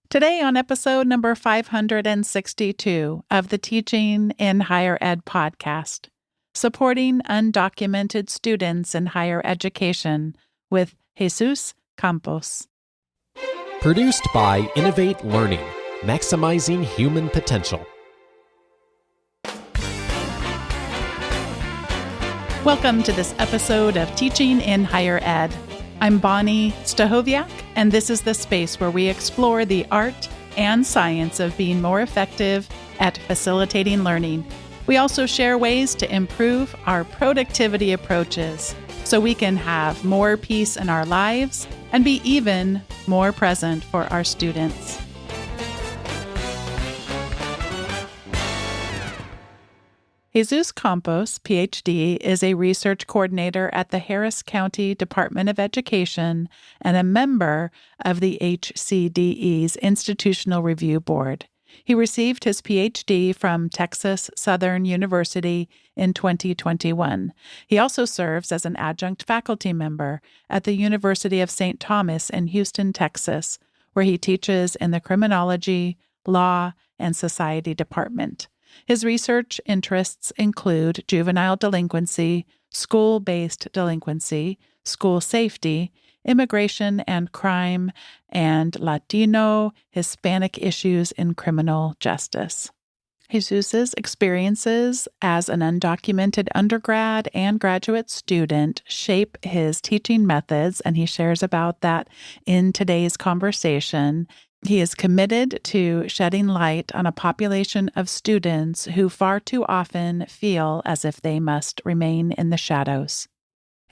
Today on episode number 562 of the Teaching in Higher Ed podcast, supporting undocumented students in higher education with Jesús Campos. Produced by Innovate Learning, maximizing human potential. Welcome to this episode of Teaching in Higher Ed. I'm Bonnie Stahoviak, and this is the space where we explore the art and science of being more effective at facilitating learning. We also share ways to improve our productivity approaches so we can have more peace in our lives and be even more present for our students. Jesús Campos, PhD, is a research coordinator at the Harris County Department of Education and a member of the HCDE's Institutional Review Board. He received his PhD from Texas Southern University in 2021. He also serves as an adjunct faculty member at the University of St. Thomas in Houston, Texas, where he teaches in the Criminology, Law, and Society Department. His research interests include juvenile delinquency, school-based delinquency, school safety, immigration and crime, and Latino, Hispanic issues in criminal justice. Jesus's experiences as an undocumented undergrad and graduate student shape his teaching methods, and he shares about that in today's conversation. He is committed to shedding light on a population of students who far too often feel as if they must remain in the shadows.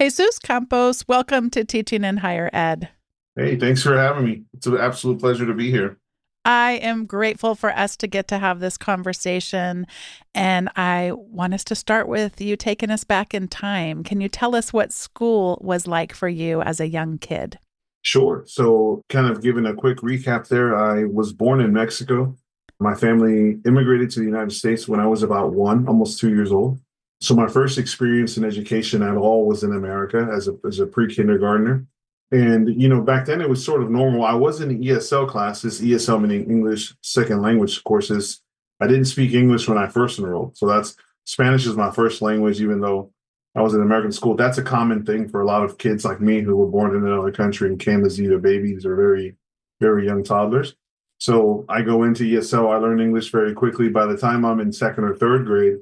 Jesús Campos, welcome to Teaching in Higher Ed. Hey, thanks for having me. It's an absolute pleasure to be here. I am grateful for us to get to have this conversation, and I want us to start with you taking us back in time. Can you tell us what school was like for you as a young kid? Sure. So kind of giving a quick recap there, I was born in Mexico. My family immigrated to the United States when I was about almost 2 years old. So my first experience in education at all was in America as a pre-kindergartner. And, back then it was sort of normal. I was in ESL classes, ESL meaning English Second Language courses. I didn't speak English when I first enrolled. So Spanish is my first language, even though I was in American school. That's a common thing for a lot of kids like me who were born in another country and came as either babies or very, very young toddlers. So I go into ESL, I learn English very quickly. By the time I'm in second or third grade,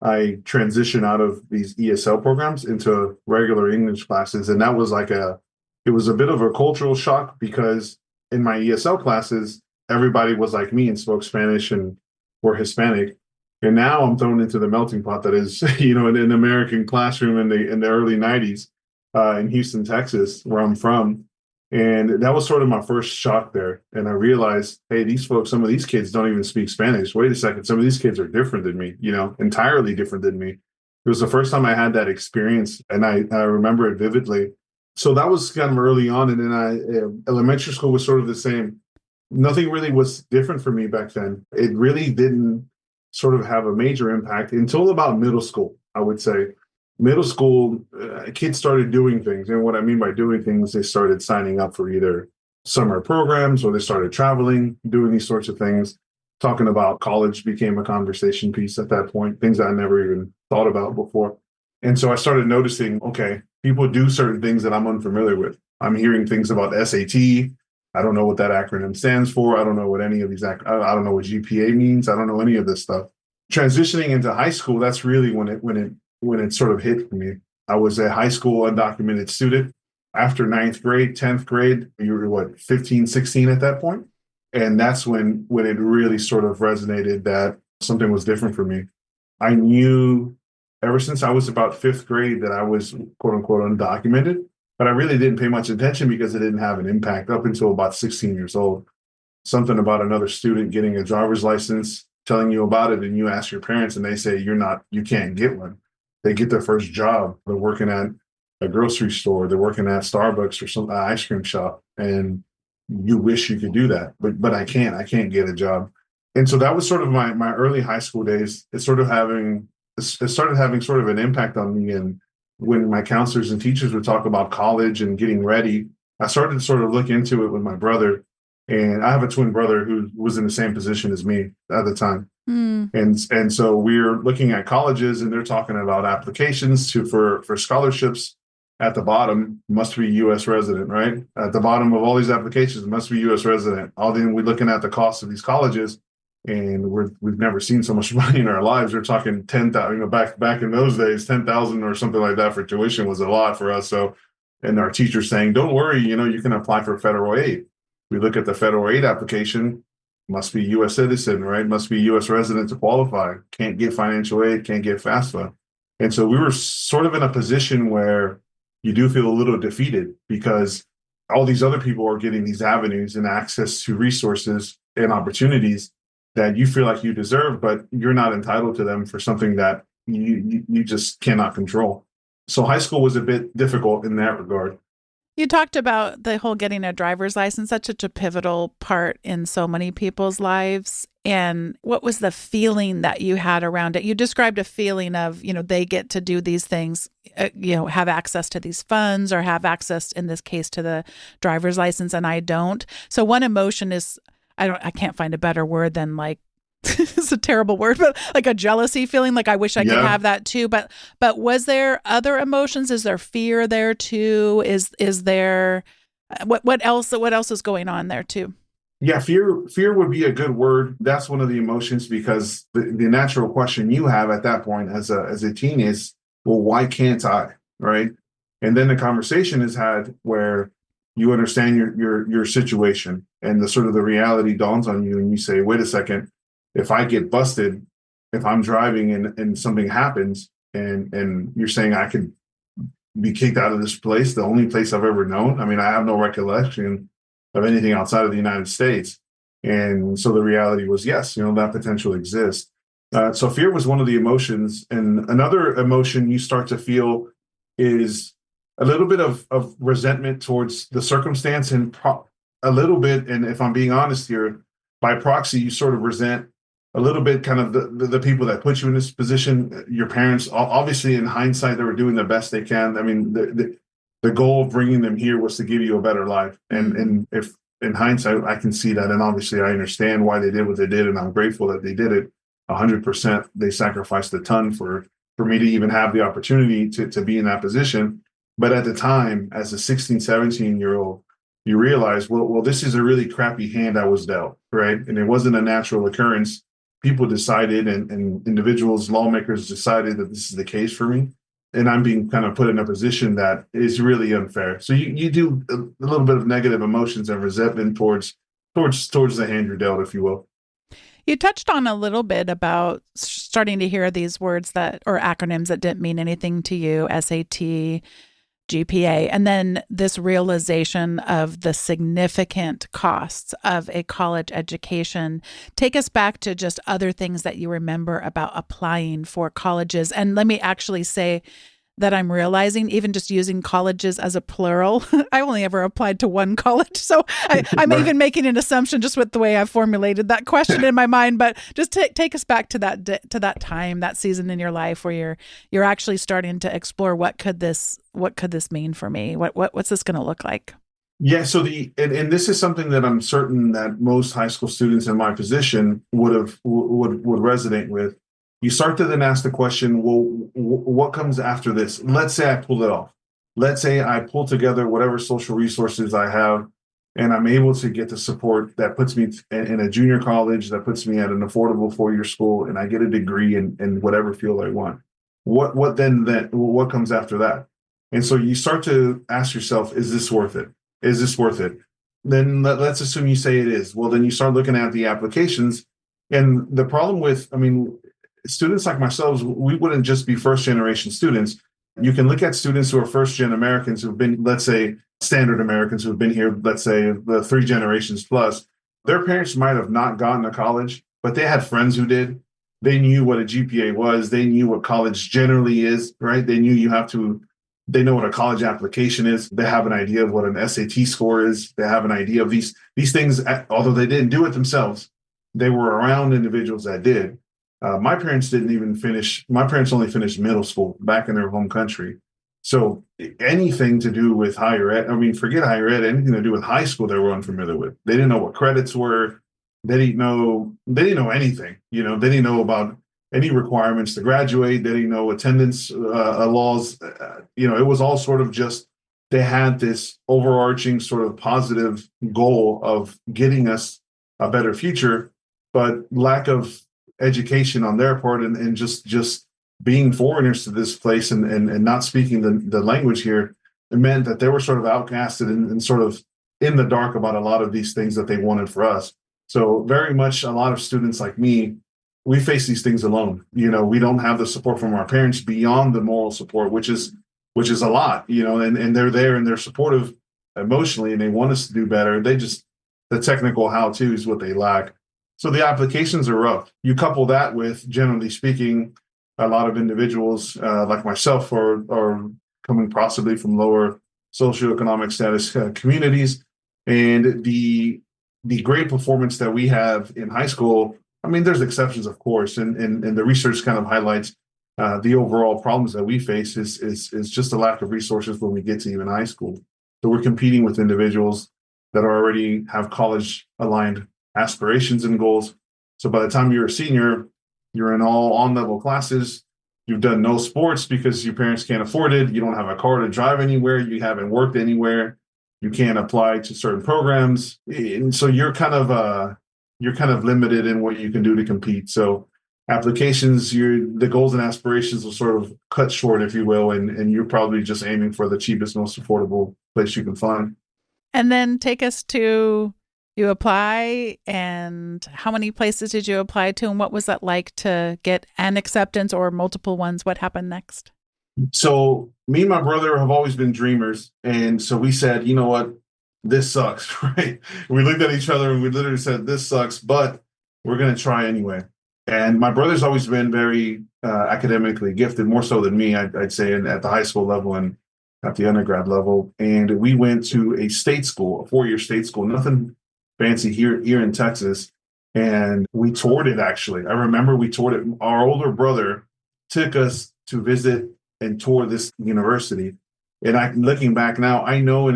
I transition out of these ESL programs into regular English classes. And that was it was a bit of a cultural shock because in my ESL classes, everybody was like me and spoke Spanish and were Hispanic. And now I'm thrown into the melting pot that is, in an American classroom in the early 90s in Houston, Texas, where I'm from. And that was sort of my first shock there. And I realized, hey, some of these kids don't even speak Spanish. Wait a second. Some of these kids are different than me, entirely different than me. It was the first time I had that experience. And I remember it vividly. So that was kind of early on. And then elementary school was sort of the same. Nothing really was different for me back then. It really didn't sort of have a major impact until about middle school, I would say. Middle school, kids started doing things. And what I mean by doing things, they started signing up for either summer programs or they started traveling, doing these sorts of things. Talking about college became a conversation piece at that point, things I never even thought about before. And so I started noticing, okay, people do certain things that I'm unfamiliar with. I'm hearing things about SAT. I don't know what that acronym stands for. I don't know what any of these, I don't know what GPA means. I don't know any of this stuff. Transitioning into high school, that's really when it sort of hit for me. I was a high school undocumented student. After 9th grade, 10th grade, you were 15, 16 at that point? And that's when it really sort of resonated that something was different for me. I knew ever since I was about 5th grade that I was quote unquote undocumented. But I really didn't pay much attention because it didn't have an impact up until about 16 years old. Something about another student getting a driver's license, telling you about it, and you ask your parents and they say you can't get one. They get their first job. They're working at a grocery store. They're working at Starbucks or some ice cream shop. And you wish you could do that, but I can't get a job. And so that was sort of my early high school days. It started having sort of an impact on me. And when my counselors and teachers would talk about college and getting ready, I started to sort of look into it with my brother. And I have a twin brother who was in the same position as me at the time. Mm. And so we're looking at colleges, and they're talking about applications for scholarships. At the bottom must be U.S. resident, right? At the bottom of all these applications must be U.S. resident. We're looking at the cost of these colleges, and we've never seen so much money in our lives. We're talking 10,000. Back in those days, 10,000 or something like that for tuition was a lot for us. So, and our teachers saying, "Don't worry, you can apply for federal aid." We look at the federal aid application. Must be U.S. citizen, right? Must be U.S. resident to qualify. Can't get financial aid. Can't get FAFSA. And so we were sort of in a position where you do feel a little defeated because all these other people are getting these avenues and access to resources and opportunities that you feel like you deserve, but you're not entitled to them for something that you just cannot control. So high school was a bit difficult in that regard. You talked about the whole getting a driver's license, such a pivotal part in so many people's lives. And what was the feeling that you had around it? You described a feeling of, they get to do these things, have access to these funds or have access, in this case, to the driver's license, and I don't. So one emotion is, I can't find a better word than like, it's a terrible word, but like a jealousy feeling, like I wish I could have that too. But was there other emotions? Is there fear there too? Is there what else is going on there too? Yeah, fear would be a good word. That's one of the emotions, because the natural question you have at that point as a teen is, well, why can't I? Right. And then the conversation is had where you understand your situation, and the sort of the reality dawns on you, and you say, wait a second. If I get busted, if I'm driving and something happens, and you're saying I could be kicked out of this place, the only place I've ever known. I mean, I have no recollection of anything outside of the United States. And so the reality was, yes, that potential exists. So fear was one of the emotions. And another emotion you start to feel is a little bit of resentment towards the circumstance, and a little bit, and if I'm being honest here, by proxy, you sort of resent a little bit kind of the people that put you in this position, your parents. Obviously, in hindsight, they were doing the best they can. I mean, the goal of bringing them here was to give you a better life. And if in hindsight, I can see that. And obviously, I understand why they did what they did, and I'm grateful that they did it 100%. They sacrificed a ton for me to even have the opportunity to be in that position. But at the time, as a 16, 17-year-old, you realize, well, this is a really crappy hand I was dealt, right? And it wasn't a natural occurrence. People decided, and individuals, lawmakers decided that this is the case for me. And I'm being kind of put in a position that is really unfair. So you do a little bit of negative emotions and resentment towards the hand you're dealt, if you will. You touched on a little bit about starting to hear these words or acronyms that didn't mean anything to you, SAT, GPA, and then this realization of the significant costs of a college education. Take us back to just other things that you remember about applying for colleges. And let me actually say that I'm realizing, even just using colleges as a plural, I only ever applied to one college. So I'm even making an assumption just with the way I formulated that question in my mind. But just take us back to that time, that season in your life where you're actually starting to explore what could this mean for me? What's this going to look like? Yeah. So and this is something that I'm certain that most high school students in my position would resonate with. You start to then ask the question, well, what comes after this? Let's say I pull it off. Let's say I pull together whatever social resources I have, and I'm able to get the support that puts me in a junior college, that puts me at an affordable 4-year school, and I get a degree in whatever field I want. What what comes after that? And so you start to ask yourself, is this worth it? Is this worth it? Then let's assume you say it is. Well, then you start looking at the applications. And the problem with, students like myself, we wouldn't just be first generation students. You can look at students who are first gen Americans who've been, let's say, standard Americans who've been here, let's say, the 3 generations plus. Their parents might have not gone to college, but they had friends who did. They knew what a GPA was. They knew what college generally is, right? They knew they know what a college application is. They have an idea of what an SAT score is. They have an idea of these things, although they didn't do it themselves. They were around individuals that did. My parents didn't even finish. My parents only finished middle school back in their home country. So anything to do with higher ed, I mean, forget higher ed, anything to do with high school, they were unfamiliar with. They didn't know what credits were. They didn't know anything. They didn't know about any requirements to graduate. They didn't know attendance laws. It was all sort of just, they had this overarching sort of positive goal of getting us a better future, but lack of education on their part, and just being foreigners to this place, and not speaking the language here, it meant that they were sort of outcasted, and sort of in the dark about a lot of these things that they wanted for us. So very much a lot of students like me, we face these things alone. We don't have the support from our parents beyond the moral support, which is a lot, and they're there and they're supportive emotionally, and they want us to do better. The technical how-to is what they lack. So the applications are rough. You couple that with, generally speaking, a lot of individuals like myself are coming possibly from lower socioeconomic status communities, and the great performance that we have in high school. I mean, there's exceptions, of course, and the research kind of highlights the overall problems that we face is just a lack of resources when we get to even high school. So we're competing with individuals that already have college aligned aspirations and goals. So by the time you're a senior, you're in all on-level classes. You've done no sports because your parents can't afford it. You don't have a car to drive anywhere. You haven't worked anywhere. You can't apply to certain programs. And so you're kind of limited in what you can do to compete. So applications, the goals and aspirations will sort of cut short, if you will, and you're probably just aiming for the cheapest, most affordable place you can find. And then take us to, you apply, and how many places did you apply to, and what was that like to get an acceptance or multiple ones? What happened next? So me and my brother have always been dreamers, and so we said, you know what, this sucks, right? We looked at each other and we literally said, this sucks, but we're going to try anyway. And my brother's always been very academically gifted, more so than me, I'd say, at the high school level and at the undergrad level. And we went to a state school, a 4-year state school, nothing fancy here in Texas. And we toured it, actually. I remember we toured it. Our older brother took us to visit and tour this university. And looking back now, I know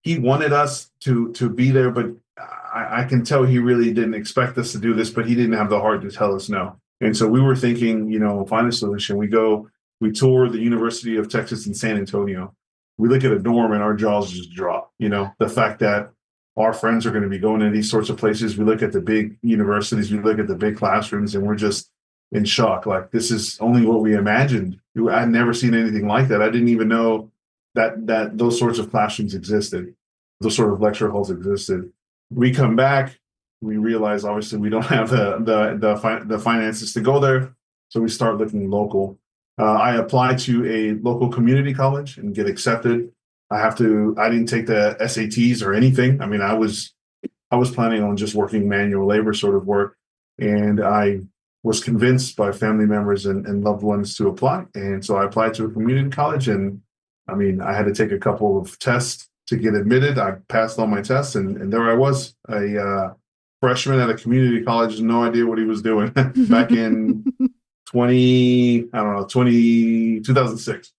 he wanted us to be there, but I can tell he really didn't expect us to do this, but he didn't have the heart to tell us no. And so we were thinking, find a solution. We tour the University of Texas in San Antonio. We look at a dorm and our jaws just drop. The fact that our friends are going to be going to these sorts of places. We look at the big universities, we look at the big classrooms, and we're just in shock. Like, this is only what we imagined. I'd never seen anything like that. I didn't even know that those sorts of classrooms existed. Those sort of lecture halls existed. We come back, we realize obviously we don't have the finances to go there, so we start looking local. I applied to a local community college and get accepted. I didn't take the SATs or anything. I mean, I was planning on just working manual labor sort of work, and I was convinced by family members and loved ones to apply. And so I applied to a community college, and I mean, I had to take a couple of tests to get admitted. I passed all my tests, and there I was, a freshman at a community college, no idea what he was doing back in 2006.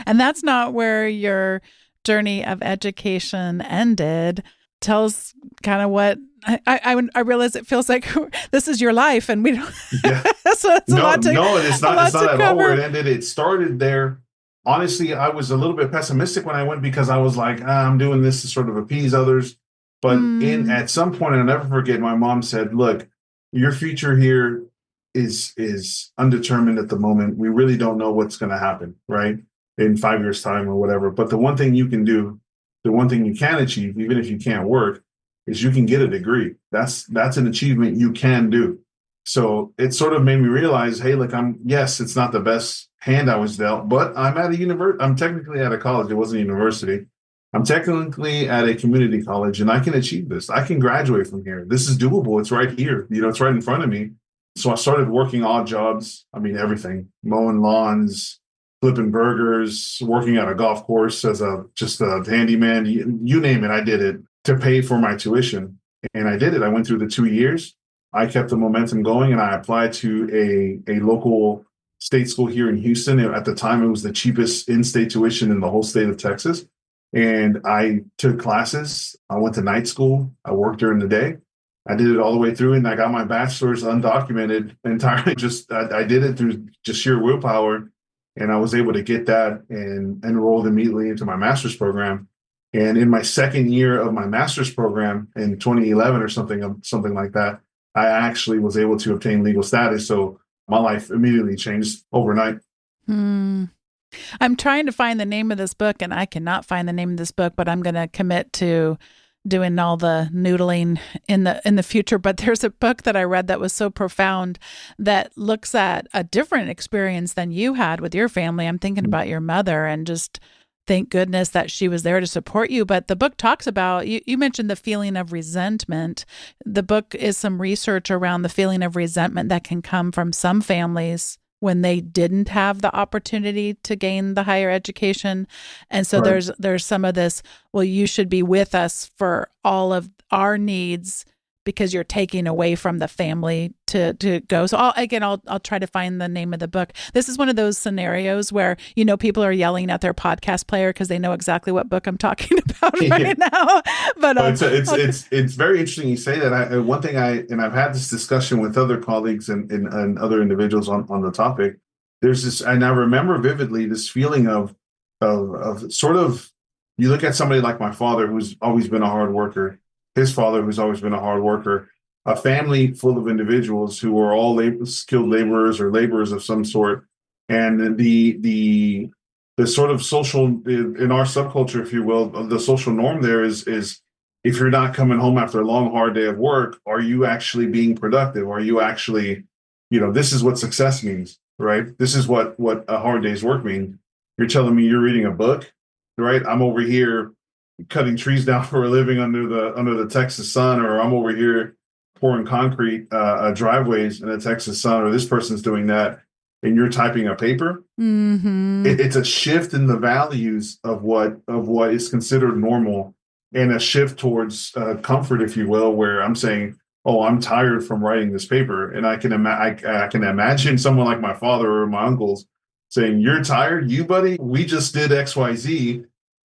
And that's not where your journey of education ended. Tell us kind of what I realize it feels like this is your life, and we don't. Yeah. So it's a lot to. No, it's not at cover. all where it ended. It started there. Honestly, I was a little bit pessimistic when I went, because I was like, I'm doing this to sort of appease others. But at some point, I'll never forget, my mom said, look, your future here is undetermined at the moment. We really don't know what's going to happen, right, in 5 years' time or whatever. But the one thing you can do, the one thing you can achieve, even if you can't work, is you can get a degree. That's an achievement you can do. So it sort of made me realize, hey, look, yes, it's not the best hand I was dealt, but I'm at a university. I'm technically at a college. It wasn't a university. I'm technically at a community college, and I can achieve this. I can graduate from here. This is doable. It's right here. It's right in front of me. So I started working odd jobs. I mean, everything: mowing lawns, flipping burgers, working at a golf course as just a handyman. You name it, I did it to pay for my tuition. And I did it. I went through the 2 years. I kept the momentum going, and I applied to a local state school here in Houston. At the time, it was the cheapest in-state tuition in the whole state of Texas. And I took classes. I went to night school. I worked during the day. I did it all the way through, and I got my bachelor's undocumented entirely. I did it through just sheer willpower, and I was able to get that and enrolled immediately into my master's program. And in my second year of my master's program in 2011 or something like that, I actually was able to obtain legal status. So my life immediately changed overnight. I'm trying to find the name of this book, and I cannot find the name of this book, but I'm going to commit to doing all the noodling in the future. But there's a book that I read that was so profound that looks at a different experience than you had with your family. I'm thinking about your mother, and just thank goodness that she was there to support you. But the book talks about, you mentioned the feeling of resentment. The book is some research around the feeling of resentment that can come from some families when they didn't have the opportunity to gain the higher education. And so there's some of this, well, you should be with us for all of our needs because you're taking away from the family to go. So I'll try to find the name of the book. This is one of those scenarios where, people are yelling at their podcast player because they know exactly what book I'm talking about right now. But it's very interesting you say that. One thing I've had this discussion with other colleagues and other individuals on the topic. There's this, and I remember vividly this feeling of sort of, you look at somebody like my father, who's always been a hard worker, his father, who's always been a hard worker, a family full of individuals who are all skilled laborers or laborers of some sort. And the sort of social, in our subculture, if you will, the social norm there is if you're not coming home after a long, hard day of work, are you actually being productive? Are you actually, this is what success means, right? This is what a hard day's work means. You're telling me you're reading a book, right? I'm over here cutting trees down for a living under the Texas sun, or I'm over here pouring concrete driveways in the Texas sun, or this person's doing that, and you're typing a paper. Mm-hmm. It's a shift in the values of what is considered normal, and a shift towards comfort, if you will, where I'm saying, oh, I'm tired from writing this paper. And I can imagine someone like my father or my uncles saying, you're tired, you buddy, we just did XYZ.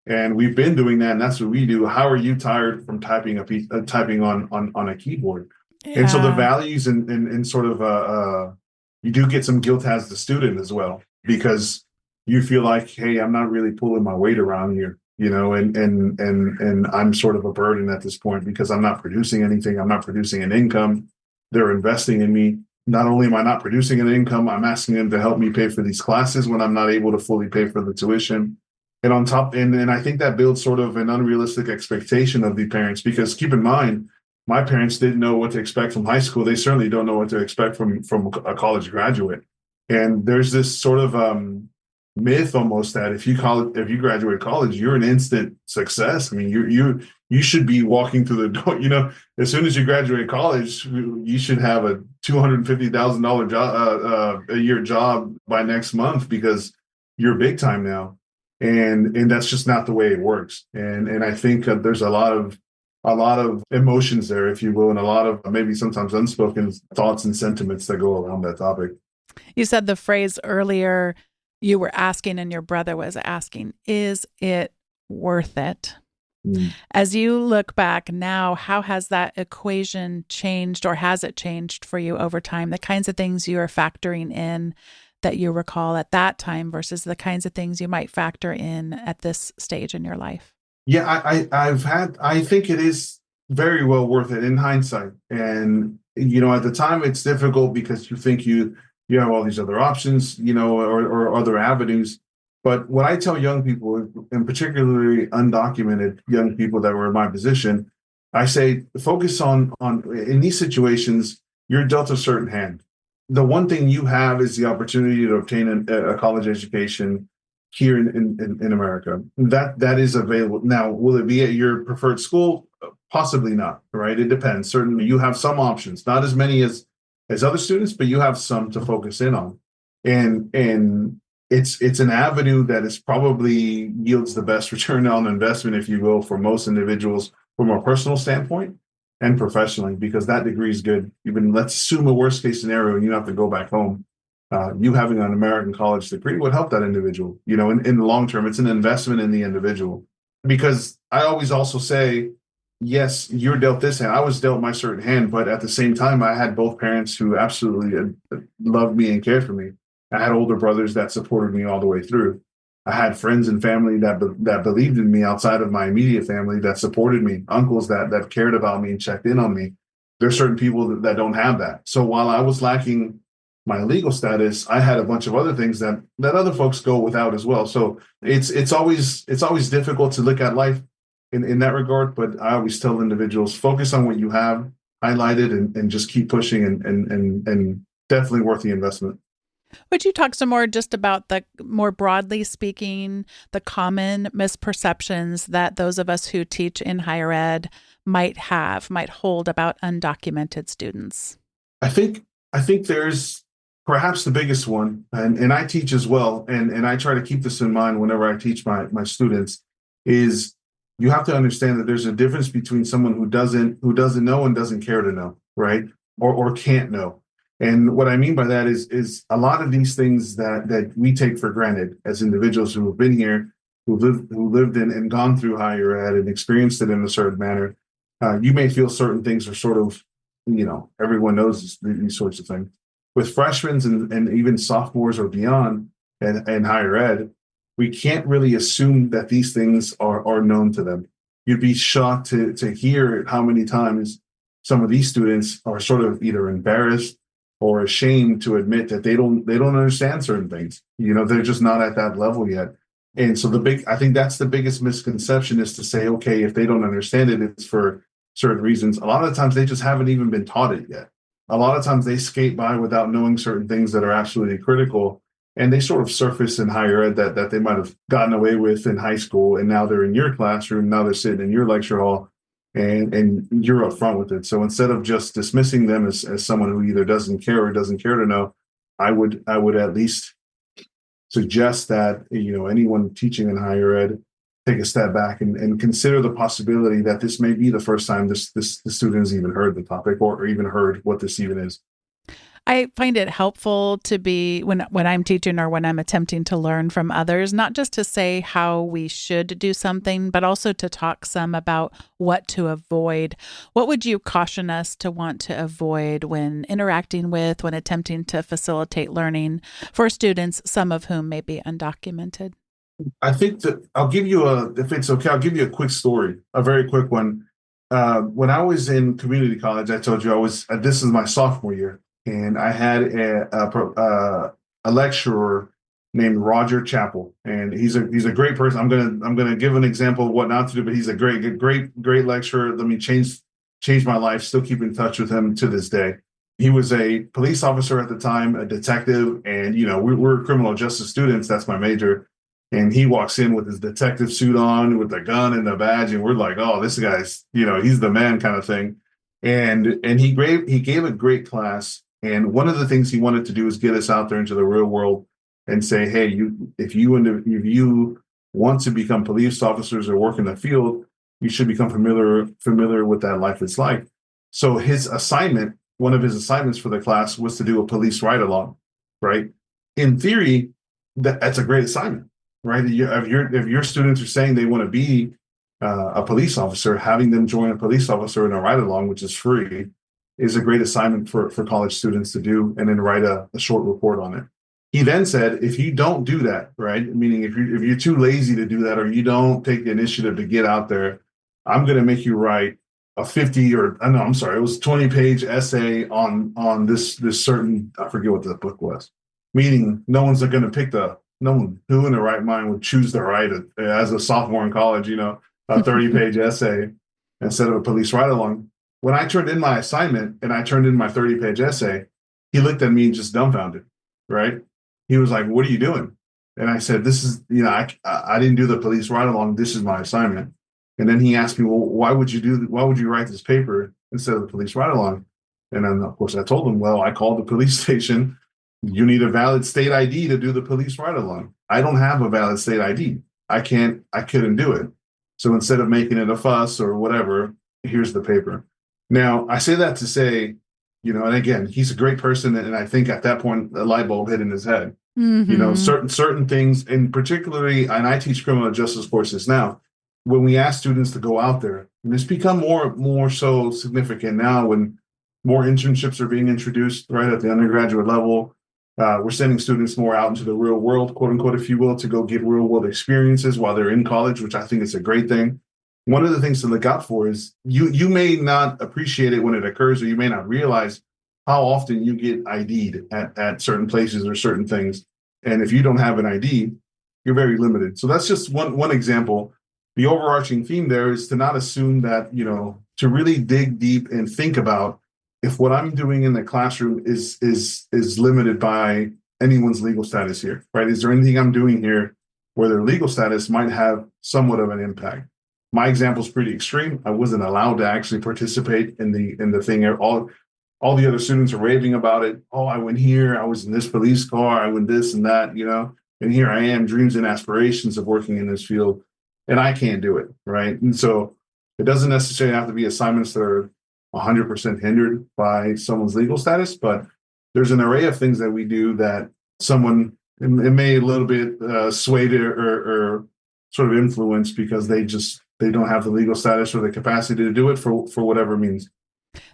And we've been doing that, and that's what we do. How are you tired from typing on a keyboard? Yeah. And so the values and sort of you do get some guilt as the student as well, because you feel like, hey, I'm not really pulling my weight around here, and I'm sort of a burden at this point because I'm not producing anything. I'm not producing an income. They're investing in me. Not only am I not producing an income, I'm asking them to help me pay for these classes when I'm not able to fully pay for the tuition. And on top, and I think that builds sort of an unrealistic expectation of the parents, because keep in mind, my parents didn't know what to expect from high school. They certainly don't know what to expect from a college graduate. And there's this sort of myth almost that if you graduate college, you're an instant success. I mean, you should be walking through the door. As soon as you graduate college, you should have a $250,000 job, a year job by next month, because you're big time now. And that's just not the way it works. And I think there's a lot of emotions there, if you will, and a lot of maybe sometimes unspoken thoughts and sentiments that go around that topic. You said the phrase earlier, you were asking and your brother was asking, is it worth it? As you look back now, how has that equation changed, or has it changed for you over time? The kinds of things you are factoring in that you recall at that time versus the kinds of things you might factor in at this stage in your life? Yeah, I think it is very well worth it in hindsight. And, at the time it's difficult because you think you have all these other options, or other avenues. But what I tell young people, and particularly undocumented young people that were in my position, I say, focus on in these situations, you're dealt a certain hand. The one thing you have is the opportunity to obtain a college education here in America. That is available. Now, will it be at your preferred school? Possibly not, right? It depends. Certainly, you have some options, not as many as other students, but you have some to focus in on. And it's an avenue that is probably yields the best return on investment, if you will, for most individuals from a personal standpoint and professionally, because that degree is good. Even let's assume a worst case scenario and you have to go back home. You having an American college degree would help that individual. In the long term, it's an investment in the individual. Because I always also say, yes, you're dealt this hand. I was dealt my certain hand, but at the same time, I had both parents who absolutely loved me and cared for me. I had older brothers that supported me all the way through. I had friends and family that believed in me outside of my immediate family that supported me, uncles that cared about me and checked in on me. There's certain people that don't have that. So while I was lacking my legal status, I had a bunch of other things that other folks go without as well. So it's always difficult to look at life in that regard. But I always tell individuals, focus on what you have, highlight it, and just keep pushing, and definitely worth the investment. Would you talk some more just about the, more broadly speaking, the common misperceptions that those of us who teach in higher ed might hold about undocumented students? I think there's perhaps the biggest one, and I teach as well, and I try to keep this in mind whenever I teach my students, is you have to understand that there's a difference between someone who doesn't know and doesn't care to know, right? Or can't know. And what I mean by that is a lot of these things that we take for granted as individuals who have been here, who lived in and gone through higher ed and experienced it in a certain manner. You may feel certain things are sort of, everyone knows these sorts of things. With freshmen and even sophomores or beyond and higher ed, we can't really assume that these things are known to them. You'd be shocked to hear how many times some of these students are sort of either embarrassed or ashamed to admit that they don't understand certain things. They're just not at that level yet. And so I think that's the biggest misconception, is to say, okay, if they don't understand it, it's for certain reasons. A lot of the times they just haven't even been taught it yet. A lot of times they skate by without knowing certain things that are absolutely critical. And they sort of surface in higher ed that they might have gotten away with in high school. And now they're in your classroom. Now they're sitting in your lecture hall, and you're upfront with it. So instead of just dismissing them as someone who either doesn't care or doesn't care to know, I would at least suggest that, anyone teaching in higher ed take a step back and consider the possibility that this may be the first time the student has even heard the topic or even heard what this even is. I find it helpful to be, when I'm teaching or when I'm attempting to learn from others, not just to say how we should do something, but also to talk some about what to avoid. What would you caution us to want to avoid when interacting with, when attempting to facilitate learning for students, some of whom may be undocumented? I think that if it's okay, I'll give you a quick story, a very quick one. When I was in community college, I told you this is my sophomore year. And I had a lecturer named Roger Chappell, and he's a great person. I'm gonna give an example of what not to do, but he's a great lecturer. Let me change my life. Still keep in touch with him to this day. He was a police officer at the time, a detective, and we're criminal justice students. That's my major. And he walks in with his detective suit on, with the gun and the badge, and we're like, oh, this guy's he's the man, kind of thing. And he gave a great class. And one of the things he wanted to do is get us out there into the real world and say, hey, if you want to become police officers or work in the field, you should become familiar with that life it's like. So one of his assignments for the class was to do a police ride-along, right? In theory, that's a great assignment, right? If your students are saying they want to be a police officer, having them join a police officer in a ride-along, which is free, is a great assignment for college students to do, and then write a short report on it. He then said, if you don't do that, right, meaning if you're too lazy to do that, or you don't take the initiative to get out there, I'm going to make you write a 20-page essay on this certain, I forget what the book was, meaning no one who in their right mind would choose to write it as a sophomore in college, a 30-page essay instead of a police ride-along. When I turned in my assignment and I turned in my 30-page essay, he looked at me just dumbfounded, right? He was like, what are you doing? And I said, this is, I didn't do the police ride-along. This is my assignment. And then he asked me, well, why would you write this paper instead of the police ride-along? And then, of course, I told him, well, I called the police station. You need a valid state ID to do the police ride-along. I don't have a valid state ID. I couldn't do it. So instead of making it a fuss or whatever, here's the paper. Now, I say that to say, and again, he's a great person. And I think at that point, a light bulb hit in his head. Mm-hmm. Certain things, and particularly, and I teach criminal justice courses now. When we ask students to go out there, and it's become more so significant now when more internships are being introduced right at the undergraduate level. We're sending students more out into the real world, quote unquote, if you will, to go get real world experiences while they're in college, which I think is a great thing. One of the things to look out for is you may not appreciate it when it occurs, or you may not realize how often you get ID'd at certain places or certain things. And if you don't have an ID, you're very limited. So that's just one example. The overarching theme there is to not assume that, to really dig deep and think about if what I'm doing in the classroom is limited by anyone's legal status here, right? Is there anything I'm doing here where their legal status might have somewhat of an impact? My example is pretty extreme. I wasn't allowed to actually participate in the thing. All the other students are raving about it. Oh, I went here. I was in this police car. I went this and that, and here I am, dreams and aspirations of working in this field, and I can't do it, right? And so it doesn't necessarily have to be assignments that are 100% hindered by someone's legal status, but there's an array of things that we do that someone it may a little bit swayed or sort of influenced because they don't have the legal status or the capacity to do it for whatever means.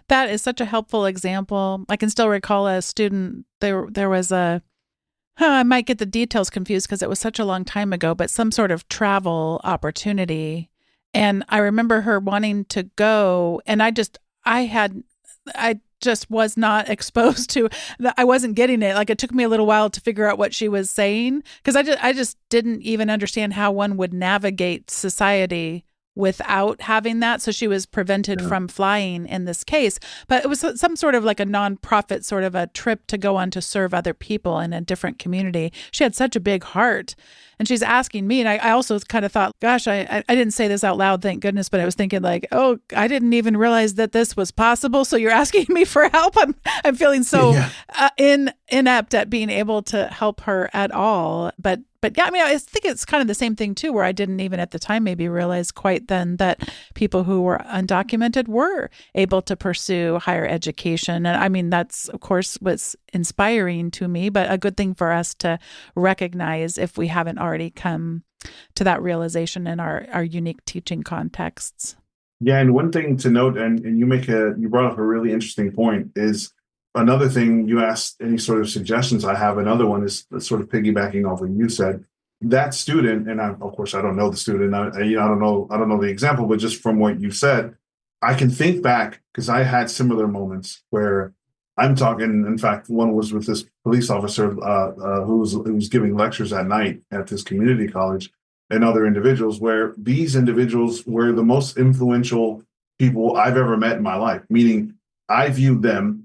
That is such a helpful example. I can still recall a student, there was I might get the details confused because it was such a long time ago, but some sort of travel opportunity. And I remember her wanting to go, and I just was not exposed to that. I wasn't getting it. Like, it took me a little while to figure out what she was saying, because I just didn't even understand how one would navigate society without having that. So she was prevented from flying in this case, but it was some sort of like a nonprofit sort of a trip to go on to serve other people in a different community. She had such a big heart, and she's asking me. And I also kind of thought, gosh, I didn't say this out loud, thank goodness, but I was thinking like, oh, I didn't even realize that this was possible. So you're asking me for help. I'm feeling so inept at being able to help her at all. But yeah, I mean, I think it's kind of the same thing too, where I didn't even at the time maybe realize quite then that people who were undocumented were able to pursue higher education. And I mean, that's of course was inspiring to me, but a good thing for us to recognize if we haven't already come to that realization in our unique teaching contexts. Yeah, and one thing to note, and you brought up a really interesting point, is another thing you asked any sort of suggestions I have. Another one is sort of piggybacking off what you said. That student, and of course I don't know the student. I don't know the example, but just from what you said, I can think back because I had similar moments where I'm talking. In fact, one was with this police officer who was giving lectures at night at this community college, and other individuals where these individuals were the most influential people I've ever met in my life. Meaning, I viewed them.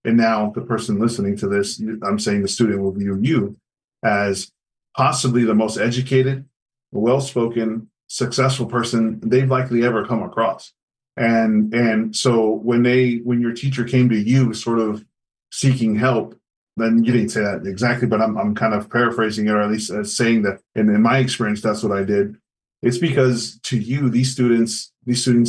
And now the person listening to this, I'm saying the student will view you as possibly the most educated, well-spoken, successful person they've likely ever come across. And so when your teacher came to you sort of seeking help, then you didn't say that exactly, but I'm kind of paraphrasing it, or at least saying that, and in my experience, that's what I did. It's because to you, these students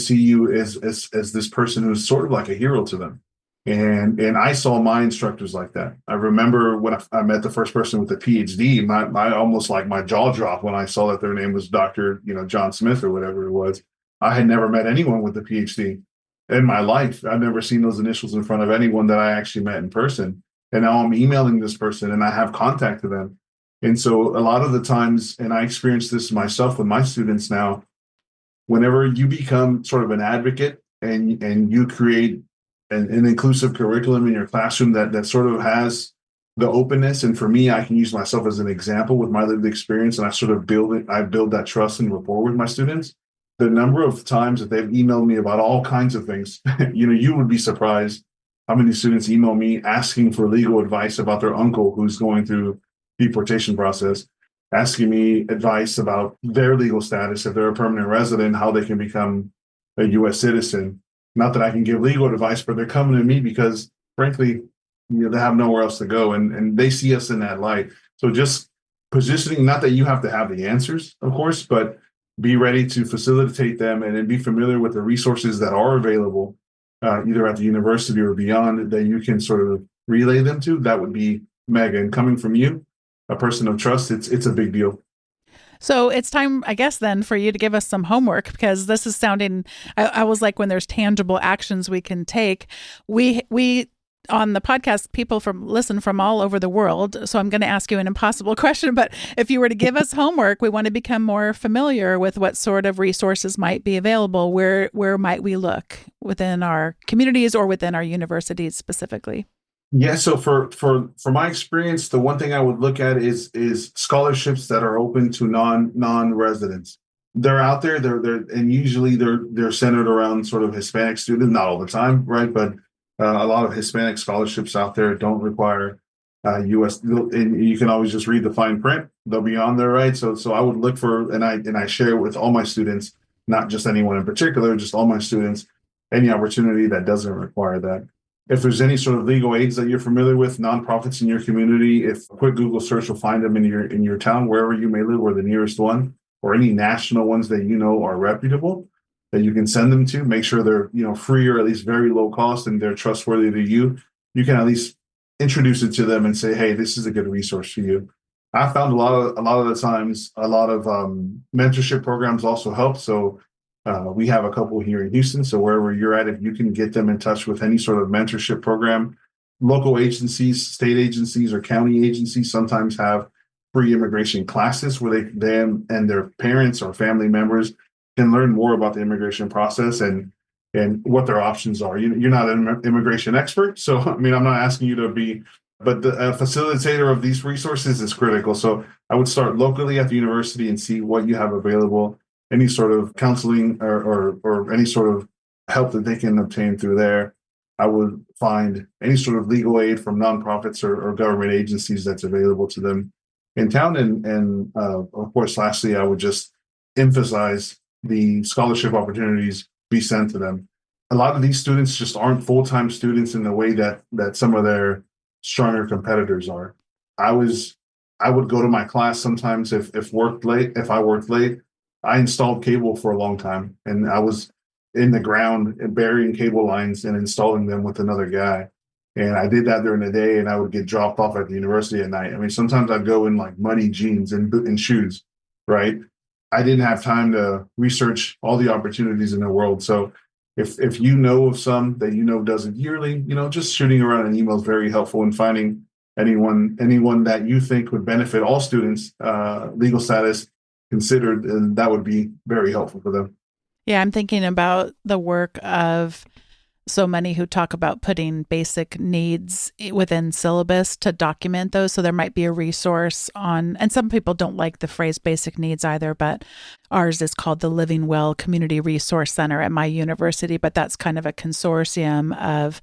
see you as this person who's sort of like a hero to them. And I saw my instructors like that. I remember when I met the first person with a PhD, my almost like my jaw dropped when I saw that their name was Dr. John Smith or whatever it was. I had never met anyone with a PhD in my life. I've never seen those initials in front of anyone that I actually met in person. And now I'm emailing this person and I have contact to them. And so a lot of the times, and I experience this myself with my students now, whenever you become sort of an advocate and you create an inclusive curriculum in your classroom that sort of has the openness. And for me, I can use myself as an example with my lived experience, and I sort of build that trust and rapport with my students. The number of times that they've emailed me about all kinds of things, you would be surprised how many students email me asking for legal advice about their uncle who's going through deportation process, asking me advice about their legal status, if they're a permanent resident, how they can become a U.S. citizen. Not that I can give legal advice, but they're coming to me because, frankly, they have nowhere else to go, and they see us in that light. So just positioning, not that you have to have the answers, of course, but be ready to facilitate them and then be familiar with the resources that are available either at the university or beyond, that you can sort of relay them to, that would be mega. And coming from you, a person of trust, it's a big deal. So it's time, I guess, then for you to give us some homework, because this is sounding, I was like, when there's tangible actions we can take. We on the podcast, people listen from all over the world. So I'm going to ask you an impossible question, but if you were to give us homework, we want to become more familiar with what sort of resources might be available. Where might we look within our communities or within our universities specifically? Yeah, so for my experience, the one thing I would look at is scholarships that are open to non-residents. They're out there, they're and usually they're centered around sort of Hispanic students, not all the time, right? But a lot of Hispanic scholarships out there don't require U.S. and you can always just read the fine print. They'll be on there, right? So I would look for, and I share with all my students, not just anyone in particular, just all my students, any opportunity that doesn't require that. If there's any sort of legal aids that you're familiar with, nonprofits in your community, if a quick Google search will find them in your town, wherever you may live, or the nearest one, or any national ones that you know are reputable, that you can send them to, make sure they're free or at least very low cost and they're trustworthy to you. You can at least introduce it to them and say, hey, this is a good resource for you. I found a lot of the times, a lot of mentorship programs also help. So we have a couple here in Houston. So wherever you're at, if you can get them in touch with any sort of mentorship program, local agencies, state agencies, or county agencies sometimes have free immigration classes where them and their parents or family members can learn more about the immigration process and what their options are. You're not an immigration expert, so I mean, I'm not asking you to be, but the facilitator of these resources is critical. So I would start locally at the university and see what you have available, any sort of counseling or any sort of help that they can obtain through there. I would find any sort of legal aid from nonprofits or government agencies that's available to them in town. And of course, lastly, I would just emphasize the scholarship opportunities be sent to them. A lot of these students just aren't full-time students in the way that some of their stronger competitors are. I would go to my class sometimes if I worked late. I installed cable for a long time, and I was in the ground and burying cable lines and installing them with another guy. And I did that during the day, and I would get dropped off at the university at night. I mean, sometimes I'd go in like muddy jeans and shoes, right? I didn't have time to research all the opportunities in the world. So if you know of some that does it yearly, just shooting around an email is very helpful in finding anyone that you think would benefit all students, legal status considered, and that would be very helpful for them. Yeah, I'm thinking about the work of so many who talk about putting basic needs within syllabus to document those. So there might be a resource on, and some people don't like the phrase basic needs either, but ours is called the Living Well Community Resource Center at my university. But that's kind of a consortium of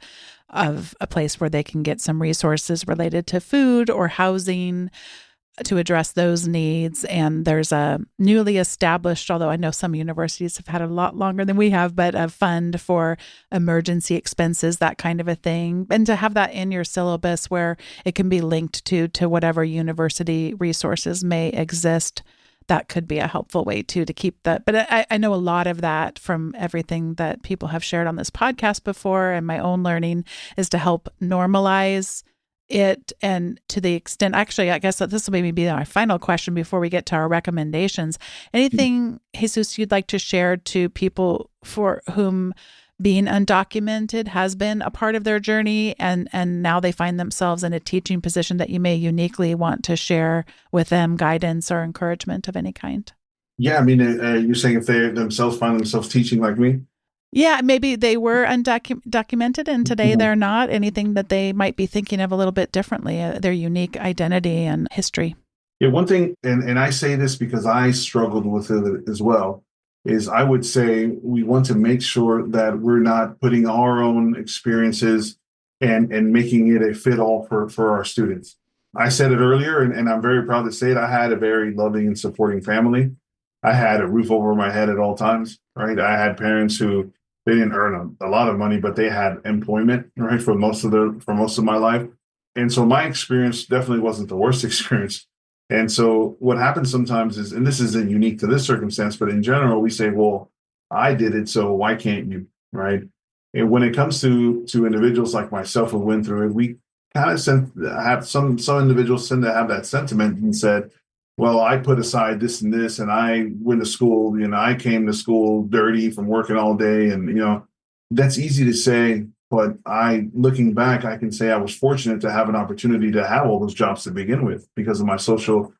a place where they can get some resources related to food or housing to address those needs. And there's a newly established, although I know some universities have had a lot longer than we have, but a fund for emergency expenses, that kind of a thing. And to have that in your syllabus where it can be linked to whatever university resources may exist, that could be a helpful way too to keep that. But I know a lot of that from everything that people have shared on this podcast before, and my own learning is to help normalize it. And to the extent, actually, I guess that this will maybe be my final question before we get to our recommendations. Anything, Jesus, you'd like to share to people for whom being undocumented has been a part of their journey, and now they find themselves in a teaching position that you may uniquely want to share with them, guidance or encouragement of any kind? Yeah, I mean, you're saying if they themselves find themselves teaching like me? Yeah, maybe they were undocumented and today they're not. Anything that they might be thinking of a little bit differently, their unique identity and history. Yeah, one thing, and I say this because I struggled with it as well, is I would say we want to make sure that we're not putting our own experiences and making it a fit-all for our students. I said it earlier, and I'm very proud to say it. I had a very loving and supporting family. I had a roof over my head at all times, right? I had parents who they didn't earn a lot of money, but they had employment, right, for most of my life. And so my experience definitely wasn't the worst experience. And so what happens sometimes is, and this isn't unique to this circumstance, but in general, we say, well, I did it, so why can't you, right? And when it comes to individuals like myself who went through it, we kind of have some individuals tend to have that sentiment and said, well, I put aside this and this, and I went to school, I came to school dirty from working all day. And, that's easy to say, but looking back, I can say I was fortunate to have an opportunity to have all those jobs to begin with because of my social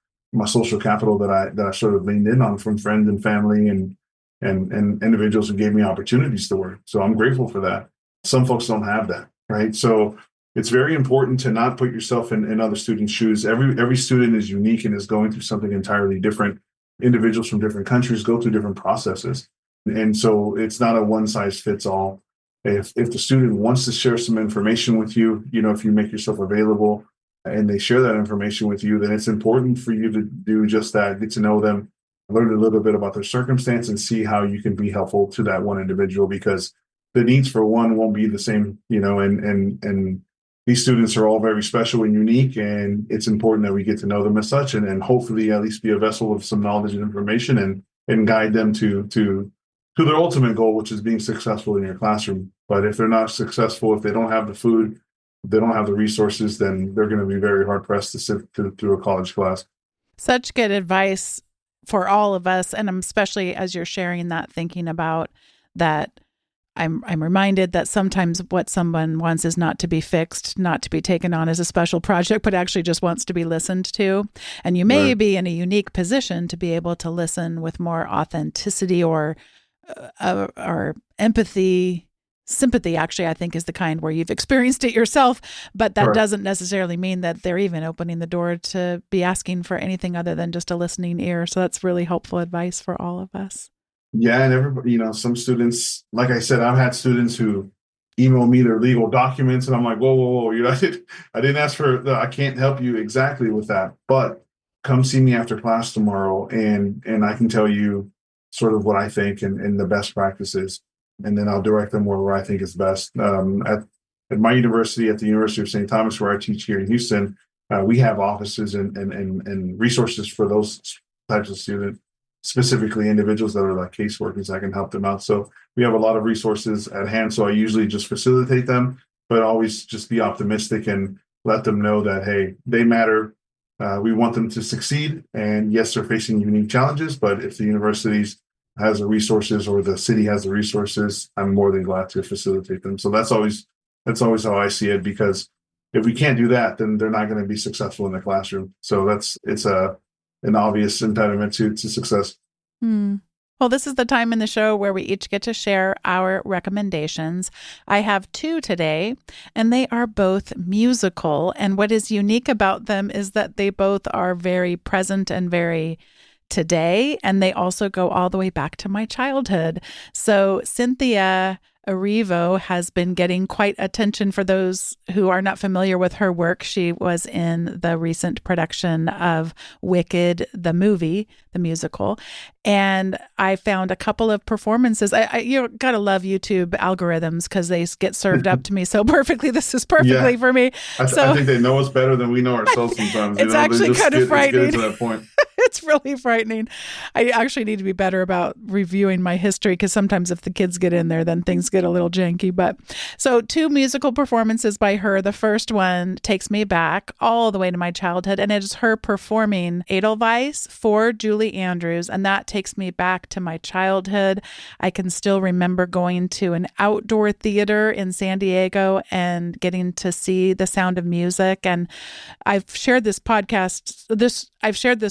capital that I sort of leaned in on from friends and family and individuals who gave me opportunities to work. So I'm grateful for that. Some folks don't have that, right? So it's very important to not put yourself in other students' shoes. Every student is unique and is going through something entirely different. Individuals from different countries go through different processes. And so it's not a one size fits all. If the student wants to share some information with you, if you make yourself available and they share that information with you, then it's important for you to do just that, get to know them, learn a little bit about their circumstance and see how you can be helpful to that one individual, because the needs for one won't be the same, and these students are all very special and unique, and it's important that we get to know them as such and hopefully at least be a vessel of some knowledge and information and guide them to their ultimate goal, which is being successful in your classroom. But if they're not successful, if they don't have the food, if they don't have the resources, then they're going to be very hard pressed to sit through a college class. Such good advice for all of us. And especially as you're sharing that, thinking about that, I'm reminded that sometimes what someone wants is not to be fixed, not to be taken on as a special project, but actually just wants to be listened to. And you may be in a unique position to be able to listen with more authenticity or empathy. Sympathy, actually, I think is the kind where you've experienced it yourself, but that doesn't necessarily mean that they're even opening the door to be asking for anything other than just a listening ear. So that's really helpful advice for all of us. Yeah, and everybody, some students, like I said, I've had students who email me their legal documents, and I'm like, whoa, I didn't ask for I can't help you exactly with that, but come see me after class tomorrow, and I can tell you sort of what I think and the best practices. And then I'll direct them where I think is best. At my university, at the University of St. Thomas, where I teach here in Houston, we have offices and resources for those types of students, specifically individuals that are like caseworkers that can help them out. So we have a lot of resources at hand. So I usually just facilitate them, but always just be optimistic and let them know that, hey, they matter. We want them to succeed. And yes, they're facing unique challenges, but if the university's has the resources or the city has the resources, I'm more than glad to facilitate them. So that's always how I see it, because if we can't do that, then they're not going to be successful in the classroom. So it's an obvious impediment to success. Well, this is the time in the show where we each get to share our recommendations. I have two today, and they are both musical. And what is unique about them is that they both are very present and very today, and they also go all the way back to my childhood. So Cynthia Erivo has been getting quite attention for those who are not familiar with her work. She was in the recent production of Wicked, the movie, the musical. And I found a couple of performances. You gotta love YouTube algorithms because they get served up to me so perfectly. This is perfectly for me. I think they know us better than we know ourselves sometimes. It's actually kind of frightening. To that point. It's really frightening. I actually need to be better about reviewing my history, because sometimes if the kids get in there, then things get a little janky. But so two musical performances by her. The first one takes me back all the way to my childhood, and it is her performing Edelweiss for Julie Andrews, and that takes me back to my childhood. I can still remember going to an outdoor theater in San Diego and getting to see The Sound of Music. And I've shared this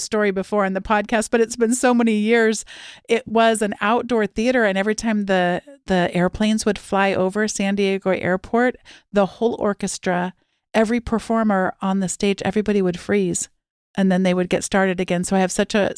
story before in the podcast, but it's been so many years. It was an outdoor theater, and every time the airplanes would fly over San Diego Airport, the whole orchestra, every performer on the stage, everybody would freeze, and then they would get started again. So I have such a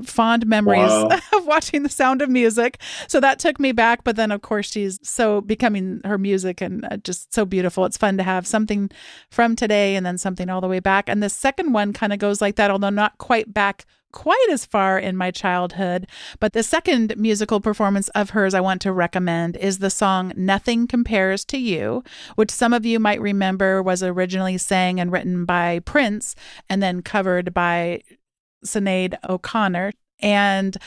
fond memories of watching The Sound of Music. So that took me back. But then, of course, she's so becoming her music and just so beautiful. It's fun to have something from today and then something all the way back. And the second one kind of goes like that, although not quite back quite as far in my childhood. But the second musical performance of hers I want to recommend is the song Nothing Compares to You, which some of you might remember was originally sang and written by Prince and then covered by Sinead O'Connor. And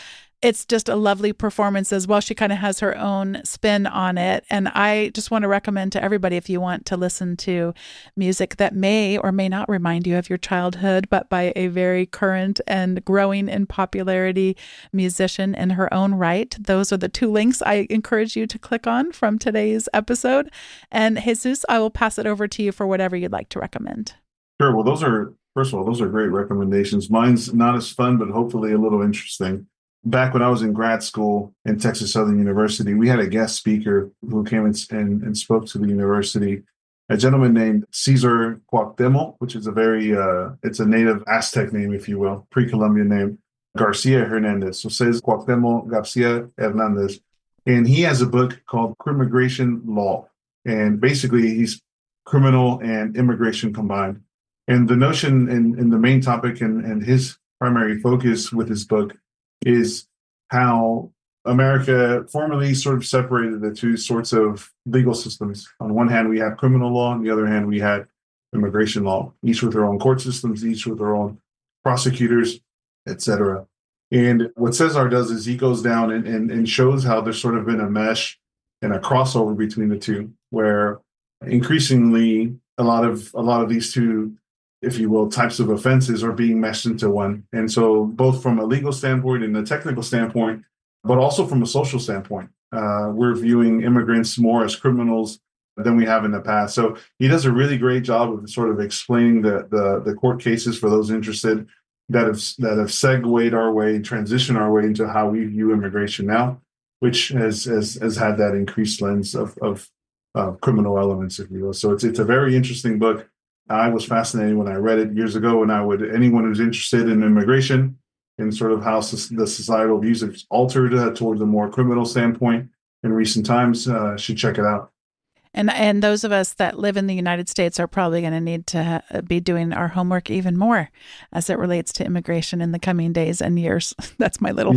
it's just a lovely performance as well. She kind of has her own spin on it. And I just want to recommend to everybody, if you want to listen to music that may or may not remind you of your childhood, but by a very current and growing in popularity musician in her own right, those are the two links I encourage you to click on from today's episode. And Jesus, I will pass it over to you for whatever you'd like to recommend. Sure. Well, first of all, those are great recommendations. Mine's not as fun, but hopefully a little interesting. Back when I was in grad school in Texas Southern University, we had a guest speaker who came and spoke to the university, a gentleman named Cesar Cuauhtemoc, which is it's a native Aztec name, if you will, pre-Columbian name, Garcia Hernandez. So Cesar Cuauhtemoc Garcia Hernandez. And he has a book called Crimmigration Law. And basically, he's criminal and immigration combined. And the notion in the main topic and his primary focus with his book is how America formerly sort of separated the two sorts of legal systems. On one hand, we have criminal law. On the other hand, we had immigration law, each with their own court systems, each with their own prosecutors, etc. And what Cesar does is he goes down and shows how there's sort of been a mesh and a crossover between the two, where increasingly a lot of these two, if you will, types of offenses are being meshed into one. And so both from a legal standpoint and a technical standpoint, but also from a social standpoint, we're viewing immigrants more as criminals than we have in the past. So he does a really great job of sort of explaining the court cases for those interested that have segued our way, transitioned our way into how we view immigration now, which has had that increased lens of criminal elements, if you will. So it's a very interesting book. I was fascinated when I read it years ago, and anyone who's interested in immigration and sort of how the societal views have altered towards a more criminal standpoint in recent times should check it out. And those of us that live in the United States are probably going to need to be doing our homework even more as it relates to immigration in the coming days and years. That's my little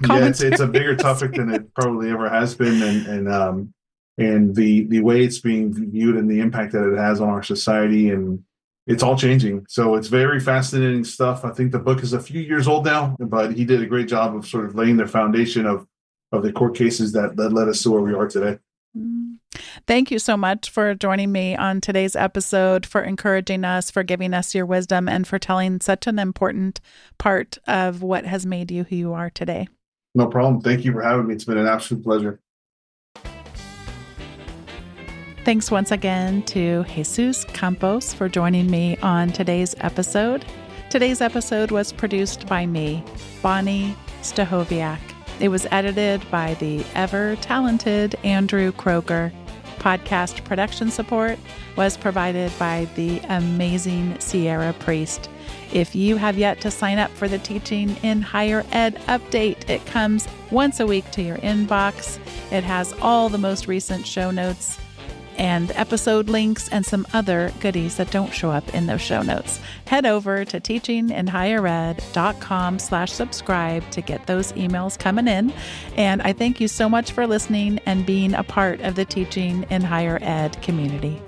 commentary. It's a bigger topic than it probably ever has been, and the way it's being viewed and the impact that it has on our society, and it's all changing. So it's very fascinating stuff. I think the book is a few years old now, but he did a great job of sort of laying the foundation of the court cases that led us to where we are today. Thank you so much for joining me on today's episode, for encouraging us, for giving us your wisdom, and for telling such an important part of what has made you who you are today. No problem. Thank you for having me. It's been an absolute pleasure. Thanks once again to Jesús Campos for joining me on today's episode. Today's episode was produced by me, Bonnie Stachowiak. It was edited by the ever-talented Andrew Kroger. Podcast production support was provided by the amazing Sierra Priest. If you have yet to sign up for the Teaching in Higher Ed update, it comes once a week to your inbox. It has all the most recent show notes and episode links and some other goodies that don't show up in those show notes. Head over to teachinginhighered.com/subscribe to get those emails coming in. And I thank you so much for listening and being a part of the Teaching in Higher Ed community.